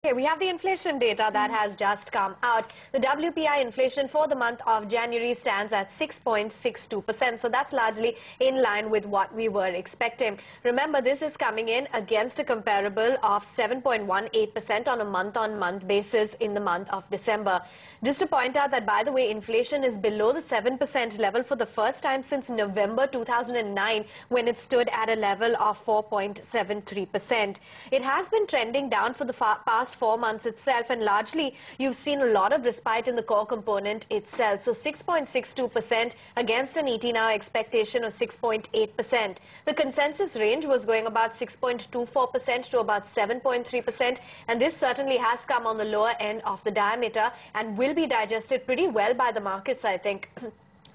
Okay, we have the inflation data that has just come out. The WPI inflation for the month of January stands at 6.62%. So that's largely in line with what we were expecting. Remember, this is coming in against a comparable of 7.18% on a month-on-month basis in the month of December. Just to point out that, by the way, inflation is below the 7% level for the first time since November 2009, when it stood at a level of 4.73%. It has been trending down for the past 4 months itself, and largely you've seen a lot of respite in the core component itself. So 6.62% against an ET now expectation of 6.8%. The consensus range was going about 6.24% to about 7.3%, and this certainly has come on the lower end of the diameter and will be digested pretty well by the markets, I think.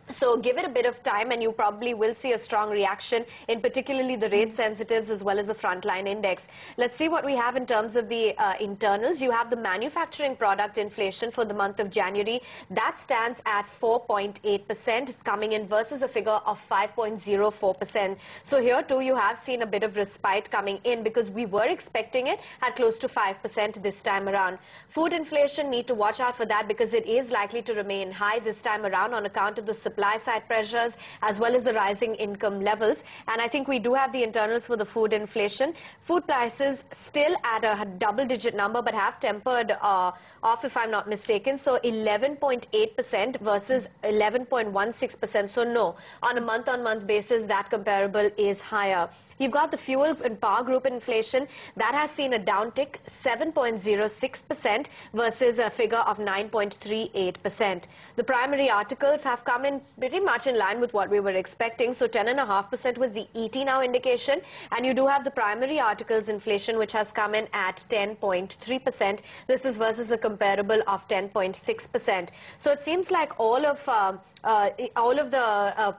So give it a bit of time and you probably will see a strong reaction in particularly the rate sensitives as well as the frontline index. Let's see what we have in terms of the internals. You have the manufacturing product inflation for the month of January. That stands at 4.8% coming in versus a figure of 5.04%. So here too you have seen a bit of respite coming in because we were expecting it at close to 5% this time around. Food inflation, need to watch out for that because it is likely to remain high this time around on account of the supply side pressures as well as the rising income levels. And I think we do have the internals for the food inflation. Food prices still at a double-digit number but have tempered off, if I'm not mistaken. So 11.8% versus 11.16%. So no, on a month-on-month basis, that comparable is higher. You've got the fuel and power group inflation. That has seen a downtick, 7.06% versus a figure of 9.38%. The primary articles have come in pretty much in line with what we were expecting. So 10.5% was the ET now indication. And you do have the primary articles inflation, which has come in at 10.3%. This is versus a comparable of 10.6%. So it seems like all of the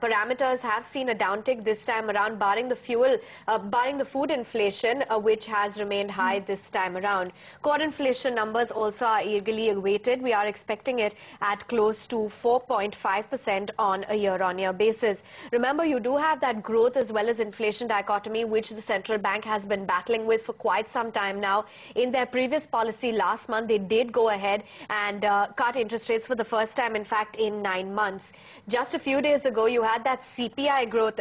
parameters have seen a downtick this time around, barring the food inflation, which has remained high this time around. Core inflation numbers also are eagerly awaited. We are expecting it at close to 4.5% on a year-on-year basis. Remember, you do have that growth as well as inflation dichotomy, which the central bank has been battling with for quite some time now. In their previous policy last month, they did go ahead and cut interest rates for the first time, in fact, in 9 months. Just a few days ago, you had that CPI growth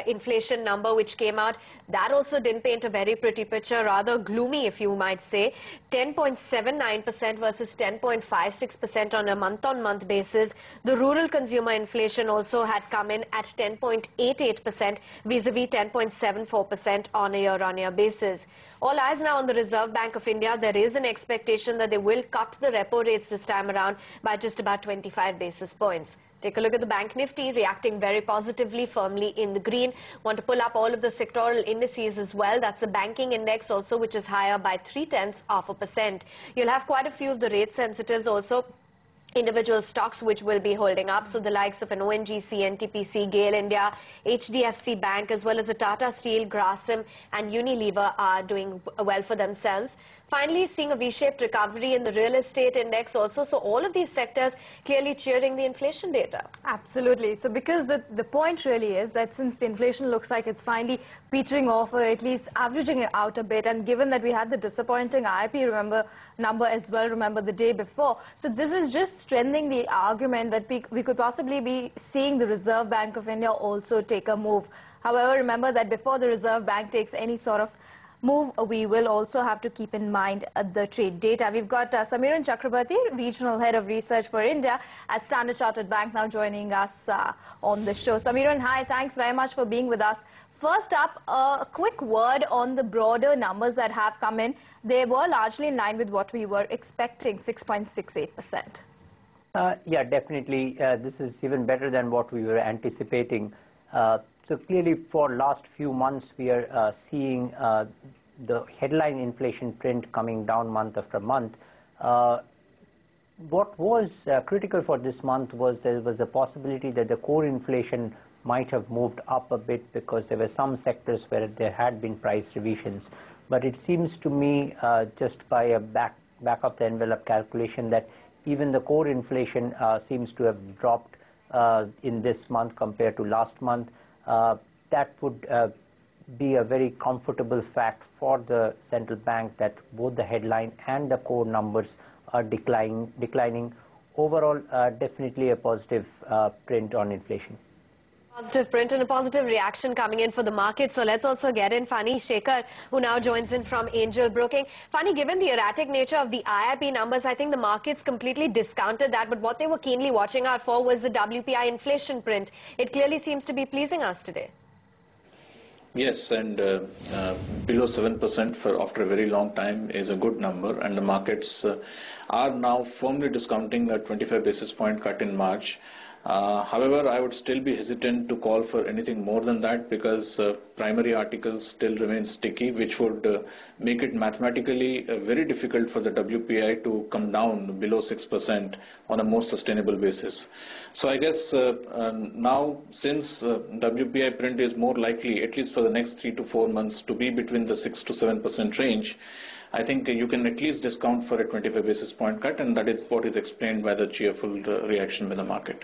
inflation number which came out. That also didn't paint a very pretty picture, rather gloomy if you might say. 10.79% versus 10.56% on a month-on-month basis. The rural consumer inflation also had come in at 10.88% vis-a-vis 10.74% on a year-on-year basis. All eyes now on the Reserve Bank of India. There is an expectation that they will cut the repo rates this time around by just about 25 basis points. Take a look at the Bank Nifty, reacting very positively, firmly in the green. Want to pull up all of the sectoral indices as well. That's the banking index also, which is higher by 0.3%. You'll have quite a few of the rate sensitives also. Individual stocks which will be holding up, so the likes of an ONGC, NTPC, GAIL India, HDFC Bank, as well as the Tata Steel, Grasim and Unilever are doing well for themselves. Finally, seeing a V-shaped recovery in the real estate index also. So all of these sectors clearly cheering the inflation data. Absolutely. So because the point really is that since the inflation looks like it's finally petering off or at least averaging it out a bit, and given that we had the disappointing IIP number as well, remember the day before. So this is just strengthening the argument that we could possibly be seeing the Reserve Bank of India also take a move. However, remember that before the Reserve Bank takes any sort of move, we will also have to keep in mind the trade data. We've got Samiran Chakravarthy, Regional Head of Research for India at Standard Chartered Bank, now joining us on the show. Samiran, hi, thanks very much for being with us. First up, a quick word on the broader numbers that have come in. They were largely in line with what we were expecting, 6.68%. Yeah, definitely. This is even better than what we were anticipating. So clearly for last few months we are seeing the headline inflation trend coming down month after month. What was critical for this month was there was a possibility that the core inflation might have moved up a bit because there were some sectors where there had been price revisions. But it seems to me just by a back of the envelope calculation that even the core inflation seems to have dropped in this month compared to last month. That would be a very comfortable fact for the central bank that both the headline and the core numbers are declining. Overall, definitely a positive print on inflation. Positive print and a positive reaction coming in for the market. So let's also get in Funny Shekhar, who now joins in from Angel Broking. Funny, given the erratic nature of the IIP numbers, I think the markets completely discounted that. But what they were keenly watching out for was the WPI inflation print. It clearly seems to be pleasing us today. Yes, and below 7% for after a very long time is a good number, and the markets are now firmly discounting a 25 basis point cut in March. However, I would still be hesitant to call for anything more than that because primary articles still remain sticky, which would make it mathematically very difficult for the WPI to come down below 6% on a more sustainable basis. So I guess now, since WPI print is more likely, at least for the next 3 to 4 months, to be between the 6 to 7% range, I think you can at least discount for a 25 basis point cut, and that is what is explained by the cheerful reaction by the market.